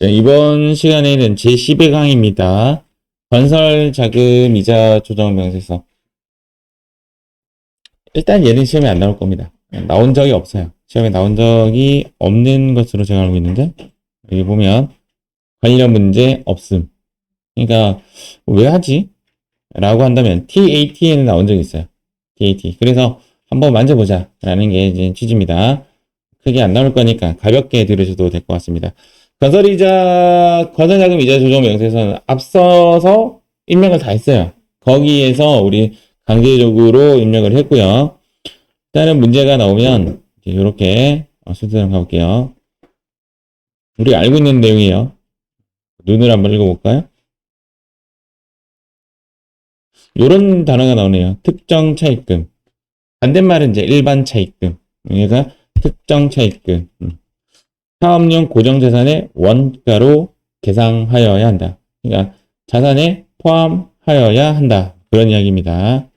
자, 이번 시간에는 제10회 강의입니다. 건설 자금 이자 조정 명세서. 일단 얘는 시험에 안 나올 겁니다. 나온 적이 없어요. 시험에 나온 적이 없는 것으로 제가 알고 있는데, 여기 보면 관련 문제 없음. 그러니까 왜 하지? 라고 한다면 TAT에는 나온 적이 있어요. TAT. 그래서 한번 만져보자 라는 게 이제 취지입니다. 크게 안 나올 거니까 가볍게 들으셔도 될 것 같습니다. 건설자금 이자 조정 명세서는 앞서서 입력을 다 했어요. 거기에서 우리 강제적으로 입력을 했고요. 일단은 문제가 나오면 이렇게 순서대로 가볼게요. 우리 알고 있는 내용이에요. 눈을 한번 읽어볼까요? 이런 단어가 나오네요. 특정 차입금. 반대말은 이제 일반 차입금. 얘가 특정 차입금. 사업용 고정자산의 원가로 계상하여야 한다. 그러니까 자산에 포함하여야 한다. 그런 이야기입니다.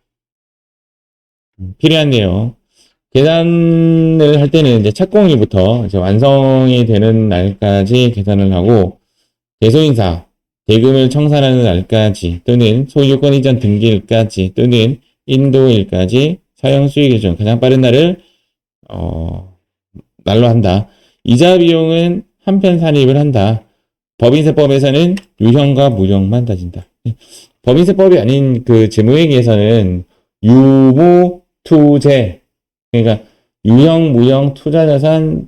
필요한 내용. 계산을 할 때는 이제 착공일부터 이제 완성이 되는 날까지 계산을 하고, 대소인사, 대금을 청산하는 날까지, 또는 소유권 이전 등기일까지, 또는 인도일까지 사용 수익일 중 가장 빠른 날을 날로 한다. 이자 비용은 한편 산입을 한다. 법인세법에서는 유형과 무형만 따진다. 법인세법이 아닌 그 재무회계에서는 유무, 투재, 그러니까 유형, 무형, 투자자산,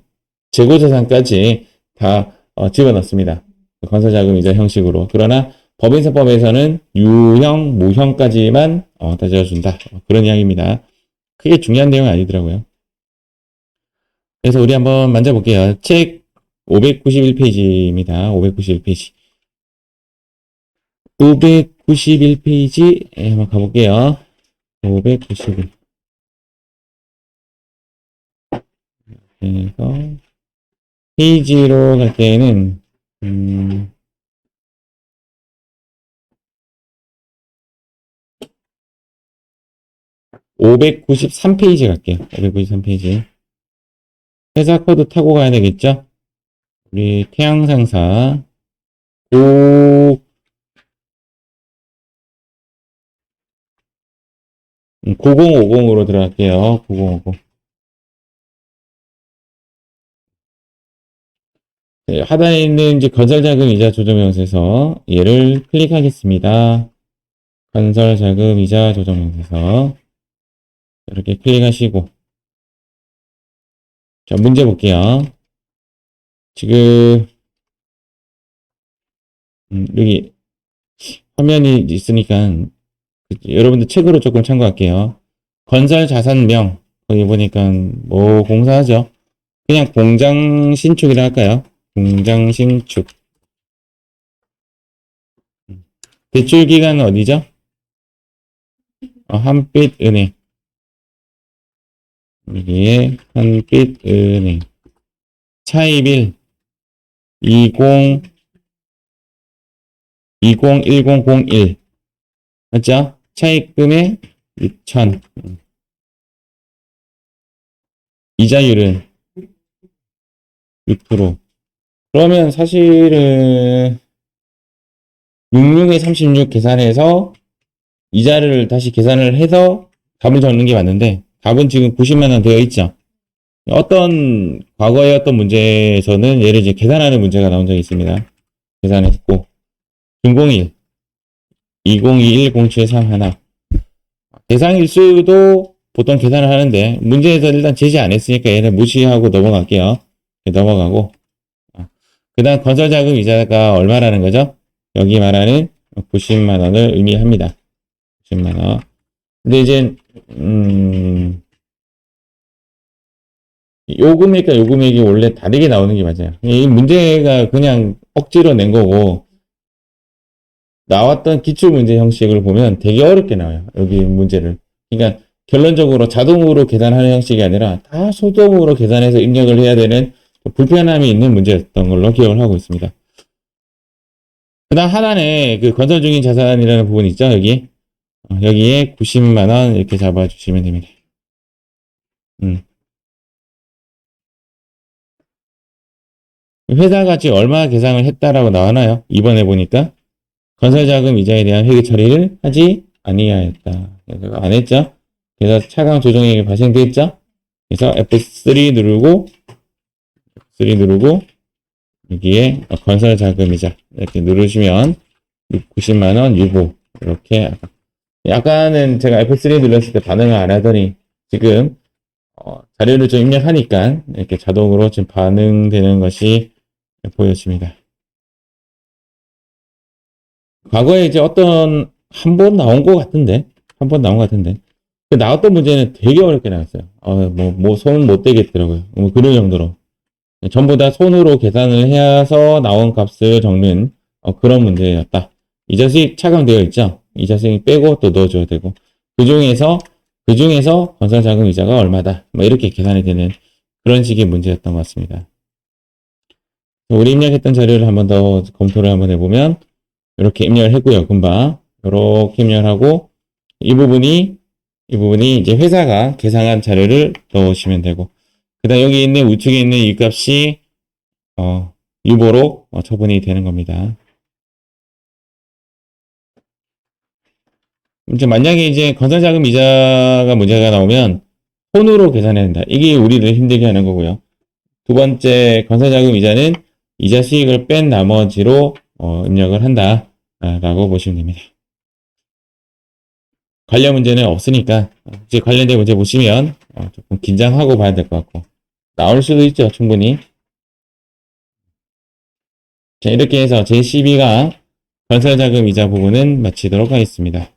재고자산까지 다 집어넣습니다. 건설자금이자 형식으로. 그러나 법인세법에서는 유형, 무형까지만 따져준다. 그런 이야기입니다. 크게 중요한 내용은 아니더라고요. 그래서 우리 한번 만져볼게요. 책 591페이지입니다. 591페이지. 591페이지 한번 가볼게요. 591. 그래서 페이지로 갈 때는 593페이지 갈게요. 593페이지. 회사 코드 타고 가야 되겠죠? 우리 태양상사 9050으로 들어갈게요. 9050. 네, 하단에 있는 이제 건설자금 이자 조정명세서 얘를 클릭하겠습니다. 건설자금 이자 조정명세서 이렇게 클릭하시고, 자, 문제 볼게요. 지금 여기 화면이 있으니까 여러분들 책으로 조금 참고할게요. 건설자산명 거기 보니까 뭐 공사하죠. 그냥 공장 신축이라 할까요? 공장 신축. 대출 기간은 어디죠? 한빛은행. 여기에 한빛은행. 차입일 201001 맞죠? 차입금의 6천. 이자율은 6%. 그러면 사실은 66에 36 계산해서 이자를 다시 계산을 해서 답을 적는 게 맞는데, 답은 지금 90만 원 되어 있죠. 어떤 과거의 어떤 문제에서는 얘를 이제 계산하는 문제가 나온 적이 있습니다. 계산했고, 김01 20210731 대상일수도 보통 계산을 하는데 문제에서 일단 제시 안 했으니까 얘는 무시하고 넘어갈게요. 넘어가고, 그 다음 건설자금 이자가 얼마라는 거죠? 여기 말하는 90만 원을 의미합니다. 90만 원. 근데 이제 요 금액과 요 금액이 원래 다르게 나오는 게 맞아요. 이 문제가 그냥 억지로 낸 거고, 나왔던 기출문제 형식을 보면 되게 어렵게 나와요. 여기 문제를. 그러니까 결론적으로 자동으로 계산하는 형식이 아니라 다 수동으로 계산해서 입력을 해야 되는 불편함이 있는 문제였던 걸로 기억을 하고 있습니다. 그 다음 하단에 그 건설 중인 자산이라는 부분 있죠? 여기에 90만원 이렇게 잡아주시면 됩니다. 회사가 지금 얼마 계상을 했다라고 나오나요? 이번에 보니까 건설자금 이자에 대한 회계 처리를 하지 아니하였다. 그래서 안 했죠? 그래서 차강 조정액이 발생됐죠? 그래서 F3 누르고 여기에 건설자금이자 이렇게 누르시면 90만 원 유보 이렇게 약간은 제가 F3 눌렀을 때 반응을 안 하더니 지금 자료를 좀 입력하니까 이렇게 자동으로 지금 반응되는 것이 보여집니다. 과거에 이제 한 번 나온 것 같은데 그 나왔던 문제는 되게 어렵게 나왔어요. 손 못 대겠더라고요. 뭐 그런 정도로 전부 다 손으로 계산을 해서 나온 값을 적는 그런 문제였다. 이자 수익 차감되어 있죠. 이자 수익 빼고 또 넣어줘야 되고 그 중에서 건설자금 이자가 얼마다 뭐 이렇게 계산이 되는 그런 식의 문제였던 것 같습니다. 우리 입력했던 자료를 한 번 더 검토를 한번 해보면 이렇게 입력을 했고요. 금방 이렇게 입력을 하고 이 부분이 이제 회사가 계산한 자료를 넣으시면 되고 그 다음 여기 있는 우측에 있는 이 값이 유보로 처분이 되는 겁니다. 이제 만약에 이제 건설자금 이자가 문제가 나오면 손으로 계산해야 된다. 이게 우리를 힘들게 하는 거고요. 두 번째 건설자금 이자는 이자 수익을 뺀 나머지로 입력을 한다라고 보시면 됩니다. 관련 문제는 없으니까 이제 관련된 문제 보시면 조금 긴장하고 봐야 될 것 같고 나올 수도 있죠. 충분히. 자, 이렇게 해서 제12강 건설자금 이자 부분은 마치도록 하겠습니다.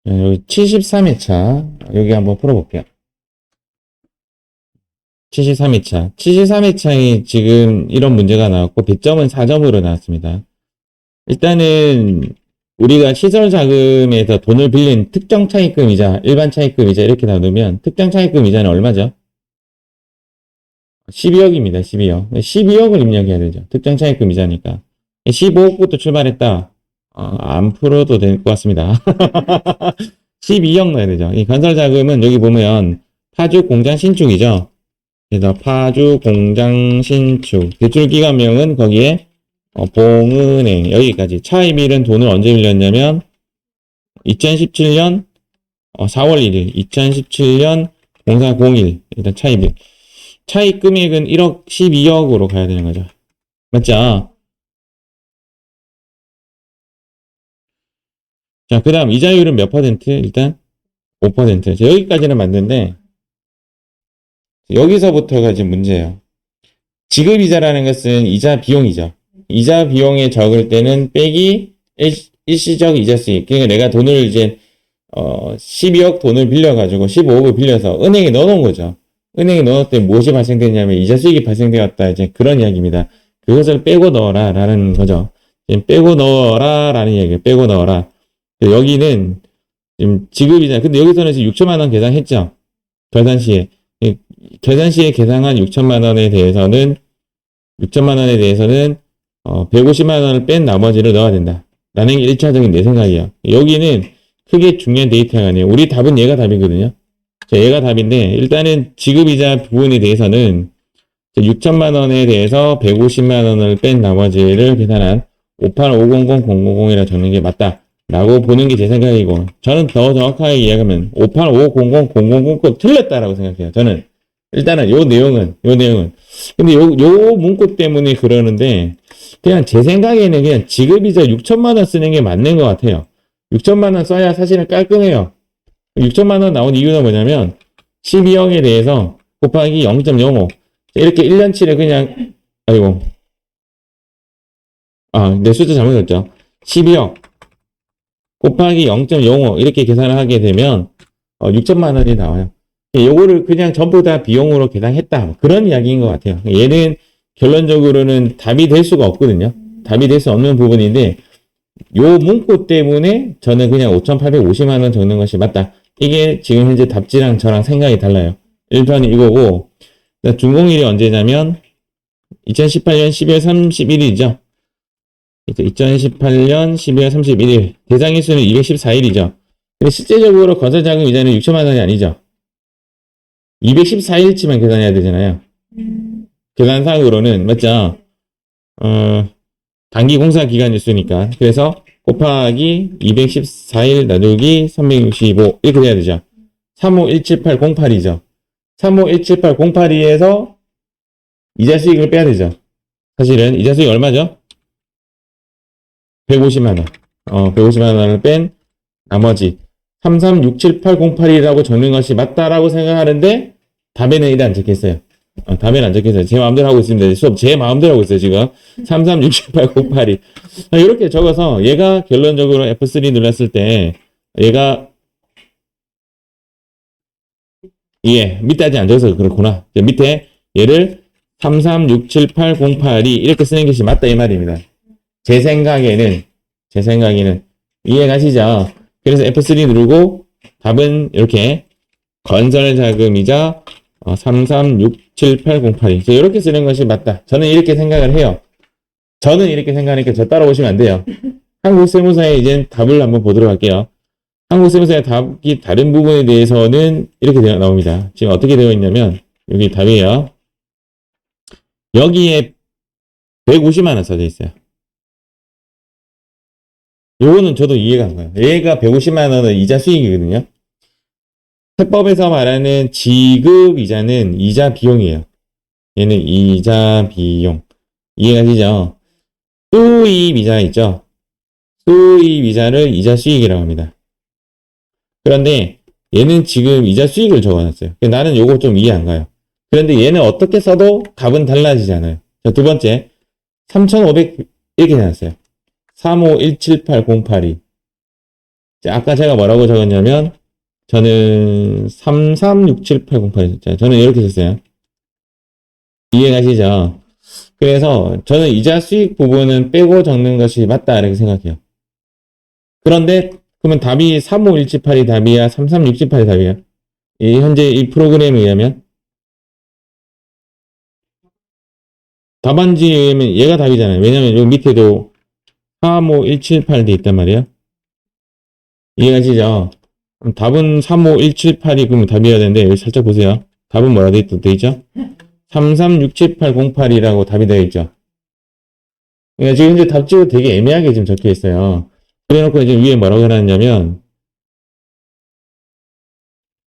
여기 73회차 여기 한번 풀어볼게요. 73회차 73회차에 지금 이런 문제가 나왔고 배점은 4점으로 나왔습니다. 일단은 우리가 시설 자금에서 돈을 빌린 특정 차입금 이자, 일반 차입금 이자 이렇게 나누면 특정 차입금 이자는 얼마죠? 12억입니다. 12억. 12억을 입력해야 되죠. 특정 차입금 이자니까. 15억부터 출발했다. 안 풀어도 될 것 같습니다. 12억 넣어야 되죠. 이 건설 자금은 여기 보면 파주 공장 신축이죠. 그래서 파주 공장 신축. 대출 기간명은 거기에 봉은행 여기까지. 차입일은 돈을 언제 빌렸냐면 2017년 4월 1일 2017년 0401 일단 차입일. 차입 금액은 1억 12억으로 가야 되는 거죠. 맞죠? 자, 그 다음 이자율은 몇 퍼센트? 일단 5%. 여기까지는 맞는데 여기서부터가 지금 문제예요. 지급이자라는 것은 이자 비용이죠. 이자 비용에 적을 때는 빼기 일시적 이자 수익. 그러니까 내가 돈을 이제 12억 돈을 빌려가지고 15억을 빌려서 은행에 넣어놓은 거죠. 은행에 넣었을 때 무엇이 발생됐냐면 이자 수익이 발생되었다. 이제 그런 이야기입니다. 그것을 빼고 넣어라 라는 거죠. 빼고 넣어라 라는 이야기예요. 빼고 넣어라. 여기는 지금 지급이자 근데 여기서는 지금 6천만 원 계산했죠. 결산 시에. 결산 시에 계산한 6천만 원에 대해서는 150만 원을 뺀 나머지를 넣어야 된다. 라는 게 1차적인 내 생각이에요. 여기는 크게 중요한 데이터가 아니에요. 우리 답은 얘가 답이거든요. 얘가 답인데 일단은 지급이자 부분에 대해서는 6천만 원에 대해서 150만 원을 뺀 나머지를 계산한 5850000이라 적는 게 맞다. 라고 보는 게 제 생각이고 저는 더 정확하게 이야기하면 5850000거 틀렸다라고 생각해요. 저는 일단은 요 내용은 근데 요 문구 때문에 그러는데 그냥 제 생각에는 그냥 지급이자 6천만 원 쓰는 게 맞는 것 같아요. 6천만 원 써야 사실은 깔끔해요. 6천만 원 나온 이유는 뭐냐면 12억에 대해서 곱하기 0.05 이렇게 1년치를 그냥 내 숫자 잘못했죠. 12억 곱하기 0.05 이렇게 계산을 하게 되면 6천만 원이 나와요. 요거를 그냥 전부 다 비용으로 계산했다. 그런 이야기인 것 같아요. 얘는 결론적으로는 답이 될 수가 없거든요. 답이 될 수 없는 부분인데 요 문구 때문에 저는 그냥 5,850만 원 적는 것이 맞다. 이게 지금 현재 답지랑 저랑 생각이 달라요. 1편이 이거고 준공일이 언제냐면 2018년 12월 31일이죠. 2018년 12월 31일 대상일 수는 214일이죠. 근데 실제적으로 건설자금 이자는 6천만 원이 아니죠. 214일치만 계산해야 되잖아요. 계산상으로는, 맞죠? 단기 공사 기간이 있으니까. 그래서 곱하기 214일 나누기 365 이렇게 돼야 되죠. 35,178,08이죠. 35,178,08에서 이자 수익을 빼야 되죠. 사실은 이자 수익 얼마죠? 150만 원. 150만 원을 뺀 나머지 33,678,08이라고 적는 것이 맞다라고 생각하는데 답에는 이래 안 적혀있어요. 답에는 안 적혀있어요. 제 마음대로 하고 있습니다. 수업 제 마음대로 하고 있어요, 지금. 33,678,08이. 이렇게 적어서 얘가 결론적으로 F3 눌렀을 때 얘가 밑에 아직 안 적어서 그렇구나. 밑에 얘를 33,678,08이 이렇게 쓰는 것이 맞다 이 말입니다. 제 생각에는 이해가시죠? 그래서 F3 누르고 답은 이렇게 건설 자금이자 33,678,08이 이렇게 쓰는 것이 맞다. 저는 이렇게 생각을 해요. 저는 이렇게 생각하니까 저 따라오시면 안 돼요. 한국세무사의 이제 답을 한번 보도록 할게요. 한국세무사의 답이 다른 부분에 대해서는 이렇게 나옵니다. 지금 어떻게 되어 있냐면 여기 답이에요. 여기에 150만 원 써져 있어요. 요거는 저도 이해가 안 가요. 얘가 150만 원은 이자 수익이거든요. 세법에서 말하는 지급 이자는 이자 비용이에요. 얘는 이자 비용. 이해가시죠? 수입 이자 있죠? 수입 이자를 이자 수익이라고 합니다. 그런데 얘는 지금 이자 수익을 적어놨어요. 나는 요거 좀 이해 안 가요. 그런데 얘는 어떻게 써도 값은 달라지지 않아요. 자, 두 번째 3,500 이렇게 해놨어요. 35,178,08이. 아까 제가 뭐라고 적었냐면 저는 33,678,08이. 저는 이렇게 썼어요. 이해가시죠? 그래서 저는 이자 수익 부분은 빼고 적는 것이 맞다 이렇게 생각해요. 그런데 그러면 답이 35,178이 답이야? 33,678이 답이야? 현재 이 프로그램에 의하면 답안지에 의하면 얘가 답이잖아요. 왜냐면 여기 밑에도 35,178 돼 있단 말이에요. 이해가시죠? 그럼 답은 35,178이 그러면 답이어야 되는데 여기 살짝 보세요. 답은 뭐라 돼 있죠? 33,678,08이라고 답이 되어 있죠. 그러니까 지금 현재 답지가 되게 애매하게 지금 적혀 있어요. 그래놓고 이제 위에 뭐라고 해놨냐면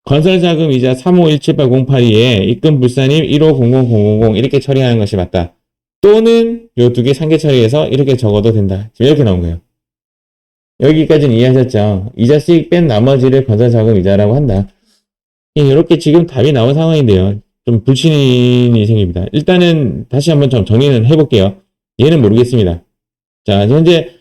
건설자금 이자 35,178,08에 입금 불산임 15,00,000 이렇게 처리하는 것이 맞다. 또는 요 두 개 상계 처리해서 이렇게 적어도 된다. 지금 이렇게 나온 거예요. 여기까지는 이해하셨죠? 이자 수익 뺀 나머지를 건설자금 이자라고 한다. 이렇게 지금 답이 나온 상황인데요. 좀 불신이 생깁니다. 일단은 다시 한번 좀 정리는 해볼게요. 얘는 모르겠습니다. 자, 현재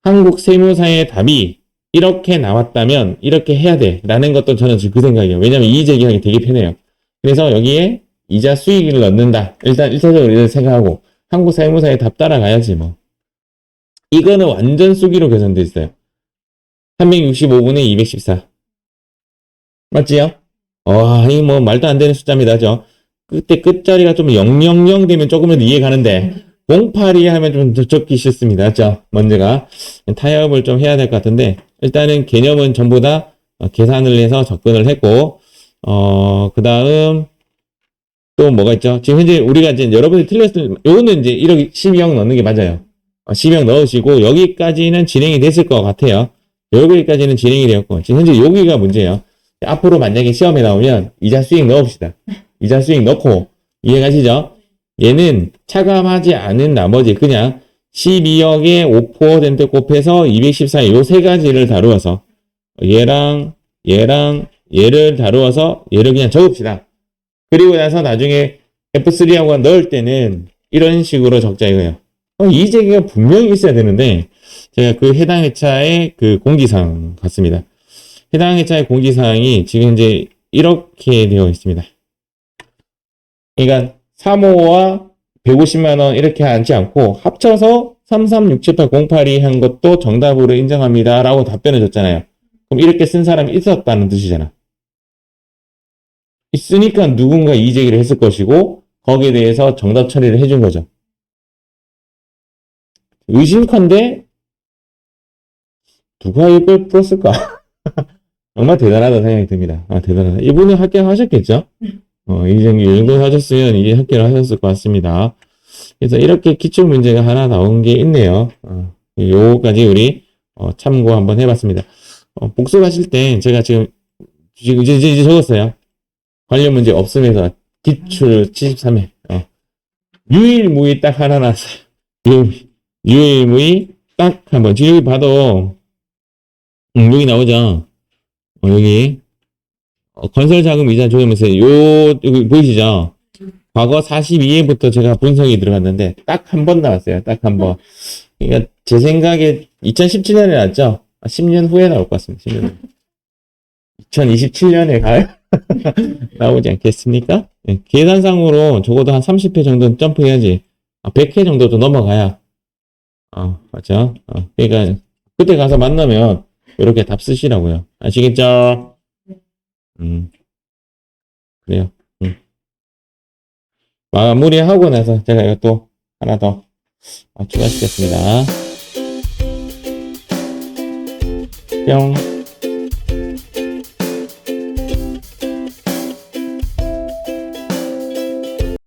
한국 세무사의 답이 이렇게 나왔다면 이렇게 해야 돼 라는 것도 저는 지금 그 생각이에요. 왜냐면 이의 제기하기 되게 편해요. 그래서 여기에 이자 수익을 넣는다. 일단 1차적으로 이렇게 생각하고 한국 세무사의 답 따라가야지 뭐. 이거는 완전 수기로 계산돼 있어요. 365분의 214. 맞지요? 이 뭐 말도 안 되는 숫자입니다. 죠 그때 끝자리가 좀 000 되면 조금은 이해가는데 08이 하면 좀 적기 싫습니다. 맞죠? 먼저가 타협을 좀 해야 될 것 같은데 일단은 개념은 전부 다 계산을 해서 접근을 했고 그 다음 또 뭐가 있죠? 지금 현재 우리가 이제 여러분이 틀렸을 요거는 이제 1억 12억 넣는 게 맞아요. 12억 넣으시고 여기까지는 진행이 됐을 것 같아요. 여기까지는 진행이 되었고 지금 현재 여기가 문제예요. 앞으로 만약에 시험에 나오면 이자 수익 넣읍시다. 이자 수익 넣고 이해가시죠? 얘는 차감하지 않은 나머지 그냥 12억에 5% 곱해서 214 요 세 가지를 다루어서 얘랑 얘를 다루어서 얘를 그냥 적읍시다. 그리고 나서 나중에 F3하고 넣을 때는 이런 식으로 적자 이거예요. 이 제기가 분명히 있어야 되는데 제가 그 해당 회차의 그 공지사항 같습니다. 해당 회차의 공지사항이 지금 이제 이렇게 되어 있습니다. 그러니까 3호와 150만원 이렇게 하지 않고 합쳐서 33,678,08이 한 것도 정답으로 인정합니다. 라고 답변을 줬잖아요. 그럼 이렇게 쓴 사람이 있었다는 뜻이잖아. 있으니까 누군가 이의 제기를 했을 것이고 거기에 대해서 정답 처리를 해준 거죠. 의심컨대 누가 이걸 풀었을까? 정말 대단하다 생각이 듭니다. 아, 대단하다. 이분은 합격하셨겠죠? 이 정도 하셨으면 이제 합격을 하셨을 것 같습니다. 그래서 이렇게 기출 문제가 하나 나온 게 있네요. 요거까지 우리 참고 한번 해봤습니다. 복습하실 때 제가 지금 이제 적었어요. 관련 문제 없으면서 기출 73회. 유일무이 딱 하나 나왔어요. 유일무이 딱 한 번. 지금 여기 봐도 여기 나오죠. 여기 건설 자금 이자 조정면서 여기 보이시죠? 과거 42회부터 제가 분석이 들어갔는데 딱 한 번 나왔어요. 딱 한 번. 그러니까 제 생각에 2017년에 나왔죠? 10년 후에 나올 것 같습니다. 10년 후에. 2027년에 가요? 나오지 않겠습니까? 네, 계산상으로 적어도 한 30회 정도는 점프해야지. 100회 정도도 넘어가야. 맞죠? 그러니까 그때 가서 만나면 이렇게 답 쓰시라고요. 아시겠죠? 그래요. 마무리하고 나서 제가 이것도 하나 더 추가시켰습니다. 뿅.